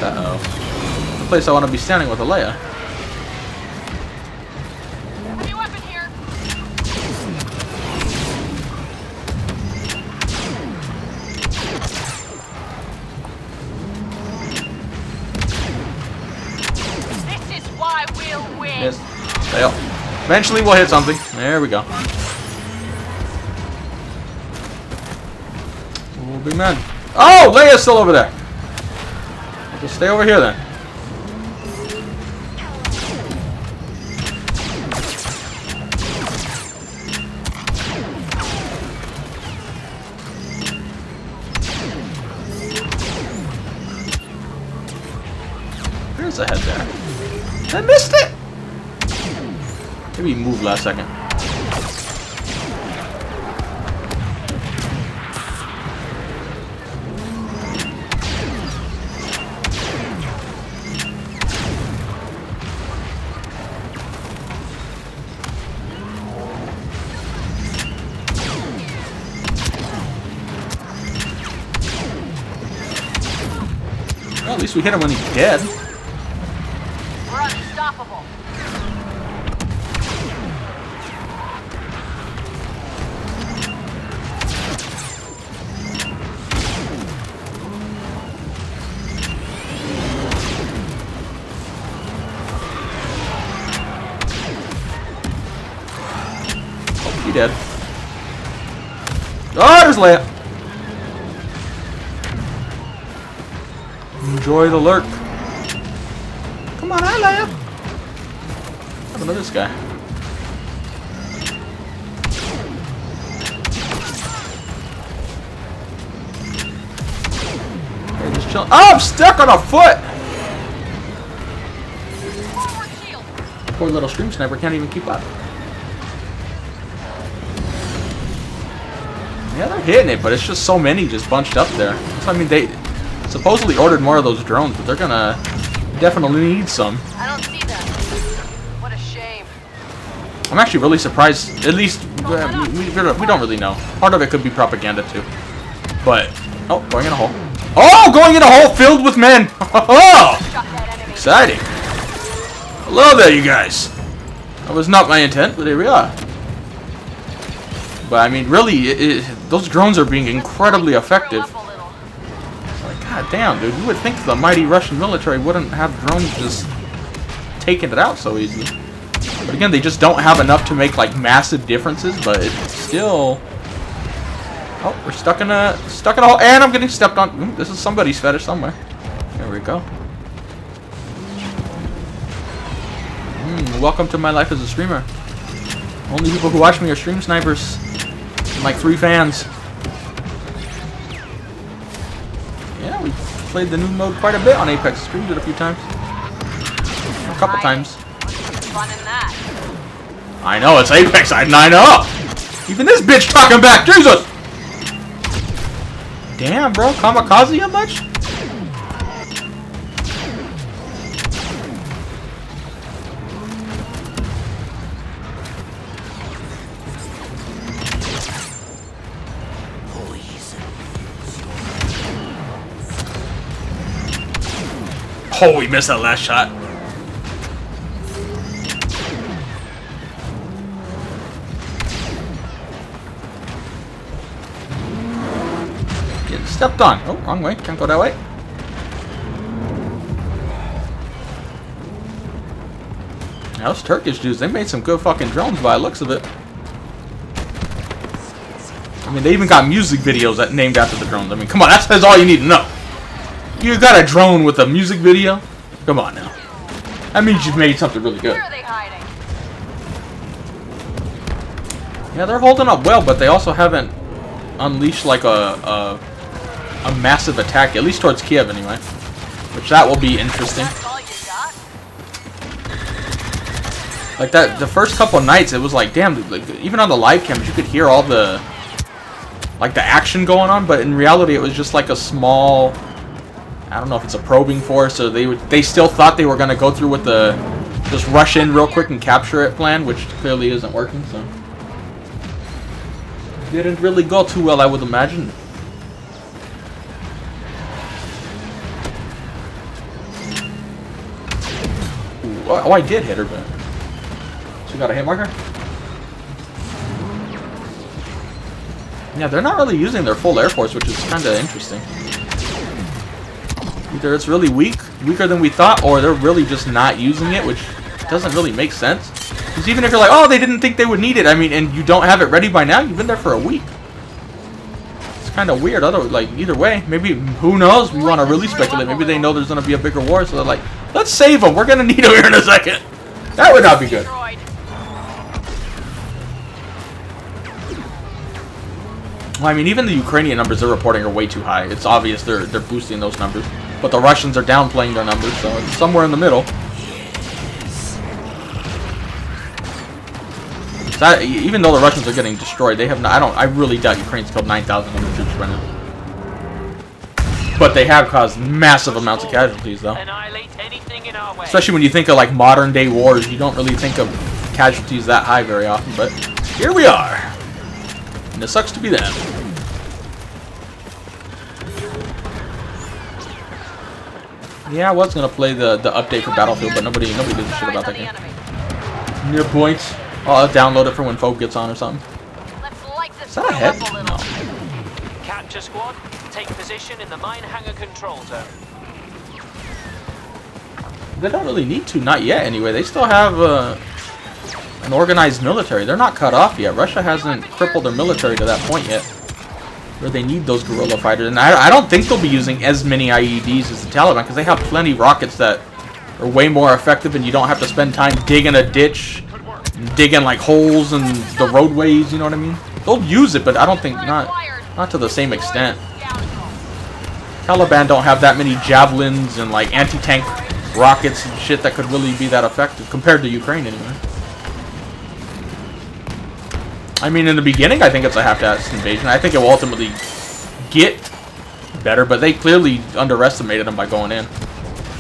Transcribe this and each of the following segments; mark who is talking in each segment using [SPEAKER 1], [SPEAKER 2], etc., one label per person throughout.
[SPEAKER 1] Uh-oh. The place I want to be standing with Leia.
[SPEAKER 2] Heavy weapon here. This is why we'll win.
[SPEAKER 1] Yes. Fail. Eventually we'll hit something. There we go. Oh, big man. Oh, Leia's still over there. I'll just stay over here then. There's a head there. I missed it! Maybe he moved last second. Well, at least we hit him when he's dead.
[SPEAKER 2] We're unstoppable.
[SPEAKER 1] Oh, he dead. Oh, there's Leia. Enjoy the lurk. Come on, hi, Leia. What happened to this guy? Hey, just chill. Oh, I'm stuck on a foot!
[SPEAKER 2] Forward shield.
[SPEAKER 1] Poor little stream sniper can't even keep up. Yeah, they're hitting it, but it's just so many just bunched up there. So, I mean, they supposedly ordered more of those drones, but they're gonna definitely need some.
[SPEAKER 2] I don't see them. What a shame.
[SPEAKER 1] I'm actually really surprised. At least we don't really know. Part of it could be propaganda too. But oh, going in a hole. Oh, going in a hole filled with men. Oh,
[SPEAKER 2] Shot that enemy.
[SPEAKER 1] exciting. Hello there, you guys. That was not my intent, but here we are. But I mean, really, those drones are being incredibly effective.
[SPEAKER 2] Screw up a little.
[SPEAKER 1] Like, god damn, dude. You would think the mighty Russian military wouldn't have drones just taking it out so easily. But again, they just don't have enough to make like massive differences. But it's still. Oh, we're stuck in a hole, and I'm getting stepped on. Ooh, this is somebody's fetish somewhere. There we go. Welcome to my life as a streamer. Only people who watch me are stream snipers. And like 3 fans. Yeah, we played the new mode quite a bit on Apex. Streamed it a few times. A couple times.
[SPEAKER 2] Fun in that.
[SPEAKER 1] I know, it's Apex. I know. Even this bitch talking back. Jesus. Damn, bro. Kamikaze how much? Oh, we missed that last shot. Getting stepped on. Oh, wrong way. Can't go that way. Now, those Turkish dudes, they made some good fucking drones by the looks of it. I mean, they even got music videos that named after the drones. I mean, come on, that's all you need to know. You got a drone with a music video? Come on now. That means you've made something really good.
[SPEAKER 2] Where are they hiding?
[SPEAKER 1] Yeah, they're holding up well, but they also haven't unleashed like a massive attack, at least towards Kiev anyway. Which that will be interesting.
[SPEAKER 2] That's all you got?
[SPEAKER 1] Like that, the first couple of nights, it was like, damn, dude, like, even on the live cams, you could hear all the, like the action going on, but in reality, it was just like a small, I don't know if it's a probing force, or they still thought they were gonna go through with the just rush in real quick and capture it plan, which clearly isn't working. So didn't really go too well, I would imagine. Oh, I did hit her, but... She got a hit marker? Yeah, they're not really using their full Air Force, which is kind of interesting. Either it's really weak, weaker than we thought, or they're really just not using it, which doesn't really make sense. Because even if you're like, oh, they didn't think they would need it, I mean, and you don't have it ready by now, you've been there for a week. It's kind of weird. Either way, maybe, who knows? We want to really speculate. Maybe they know there's going to be a bigger war, so they're like, let's save them. We're going to need them here in a second. That would not be good. Well, I mean, even the Ukrainian numbers they're reporting are way too high. It's obvious they're boosting those numbers. But the Russians are downplaying their numbers, so it's somewhere in the middle. So even though the Russians are getting destroyed, they have not, I really doubt Ukraine's killed 9,000 of their troops right now. But they have caused massive amounts of casualties, though. Especially when you think of like modern day wars, you don't really think of casualties that high very often. But here we are. And it sucks to be them. Yeah, I was gonna play the update for Battlefield, but nobody gives a shit about that game. Near points. I'll download it for when Foe gets on or something. Is that a head? No.
[SPEAKER 3] Capture squad, take position in the mine hangar control zone.
[SPEAKER 1] They don't really need to, not yet anyway. They still have an organized military. They're not cut off yet. Russia hasn't crippled their military to that point yet, where they need those guerrilla fighters. And I don't think they'll be using as many IEDs as the Taliban, because they have plenty of rockets that are way more effective, and you don't have to spend time digging a ditch, digging like holes in the roadways. You know what I mean? They'll use it, but I don't think not to the same extent. Taliban don't have that many javelins and like anti-tank rockets and shit that could really be that effective compared to Ukraine anyway. I mean, in the beginning, I think it's a half-assed invasion. I think it will ultimately get better, but they clearly underestimated them by going in.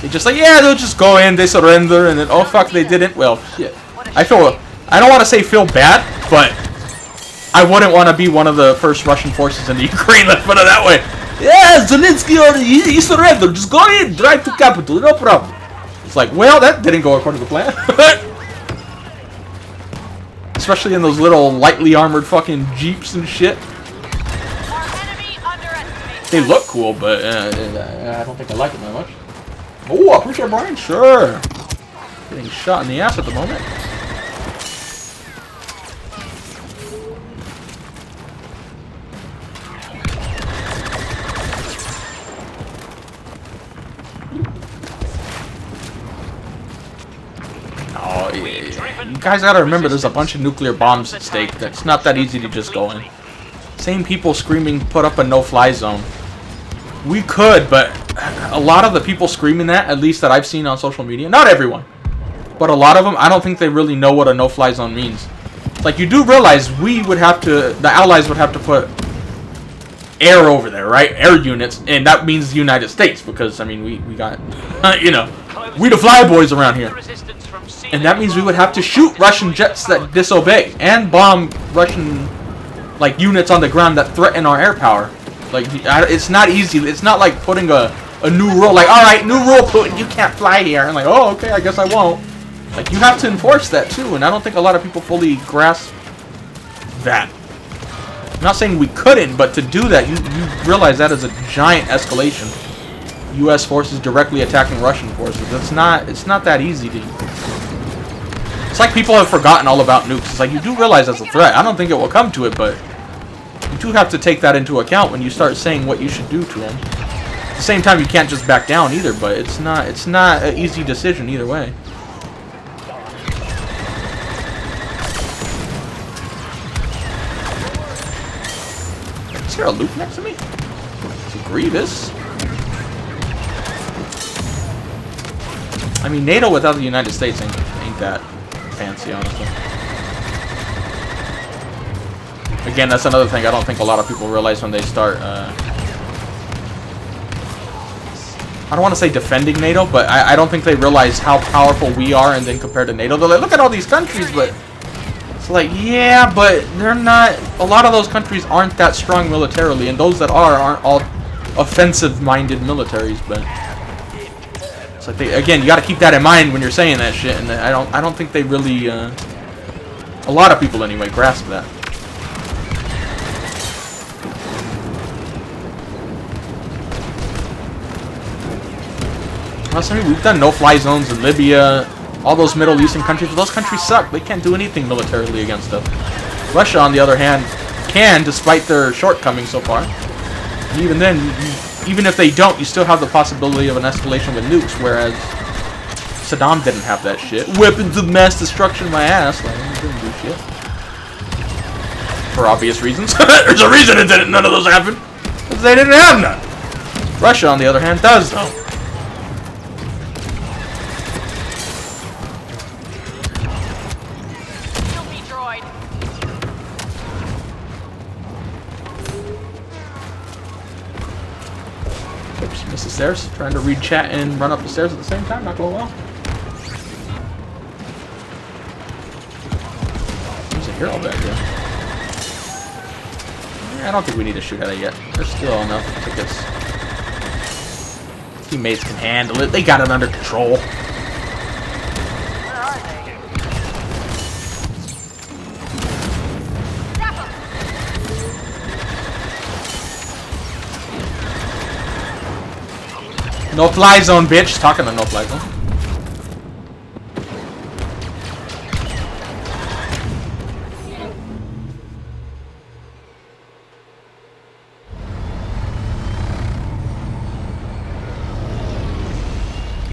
[SPEAKER 1] They just like, yeah, they'll just go in, they surrender, and then, oh fuck, they didn't. Well, shit. I don't want to say feel bad, but I wouldn't want to be one of the first Russian forces in the Ukraine, let's put it that way. Yeah, Zelensky, he surrendered. Just go in, drive to capital, no problem. It's like, well, that didn't go according to plan. Especially in those little lightly armored fucking jeeps and shit. They look cool, but I don't think I like it that much. Oh, I appreciate Brian. Sure. Getting shot in the ass at the moment. Oh, yeah. You guys gotta remember there's a bunch of nuclear bombs at stake. That's not that easy to just go in. Same people screaming, put up a no-fly zone. We could, but a lot of the people screaming that, at least that I've seen on social media, not everyone, but a lot of them, I don't think they really know what a no-fly zone means. Like, you do realize we would have to, the Allies would have to put air over there, right? Air units, and that means the United States, because, I mean, we got, you know, we the flyboys around here. And that means we would have to shoot Russian jets that disobey, and bomb Russian, like, units on the ground that threaten our air power. Like, it's not easy. It's not like putting a new rule, like, alright, new rule, Putin, you can't fly here. And like, oh, okay, I guess I won't. Like, you have to enforce that, too, and I don't think a lot of people fully grasp that. I'm not saying we couldn't, but to do that, you realize that is a giant escalation. U.S. forces directly attacking Russian forces. It's not that easy to... It's like people have forgotten all about nukes. It's like, you do realize that's a threat. I don't think it will come to it, but you do have to take that into account when you start saying what you should do to them. At the same time, you can't just back down either, but it's not an easy decision either way. Is there a loop next to me? It's a Grievous. I mean, NATO without the United States ain't that fancy, honestly. Again, that's another thing I don't think a lot of people realize when they start, I don't want to say defending NATO, but I don't think they realize how powerful we are, and then compared to NATO. They're like, look at all these countries, but it's like, yeah, but they're not, a lot of those countries aren't that strong militarily, and those that aren't all offensive-minded militaries, but... So again, you got to keep that in mind when you're saying that shit, and I don't think they really, a lot of people anyway, grasp that. I mean, we've done no-fly zones in Libya, all those Middle Eastern countries. But those countries suck. They can't do anything militarily against us. Russia, on the other hand, can, despite their shortcomings so far. And even then, even if they don't, you still have the possibility of an escalation with nukes, whereas Saddam didn't have that shit. Weapons of mass destruction, my ass. Like, he didn't do shit. For obvious reasons. There's a reason it didn't. None of those happened. Because they didn't have none. Russia, on the other hand, does, though. Oops, missed the stairs. Trying to read chat and run up the stairs at the same time. Not going well. There's a hero back here. Yeah, I don't think we need to shoot at it yet. There's still enough tickets. Teammates can handle it. They got it under control.
[SPEAKER 2] Where are they?
[SPEAKER 1] No fly zone, bitch. Talking to no fly zone.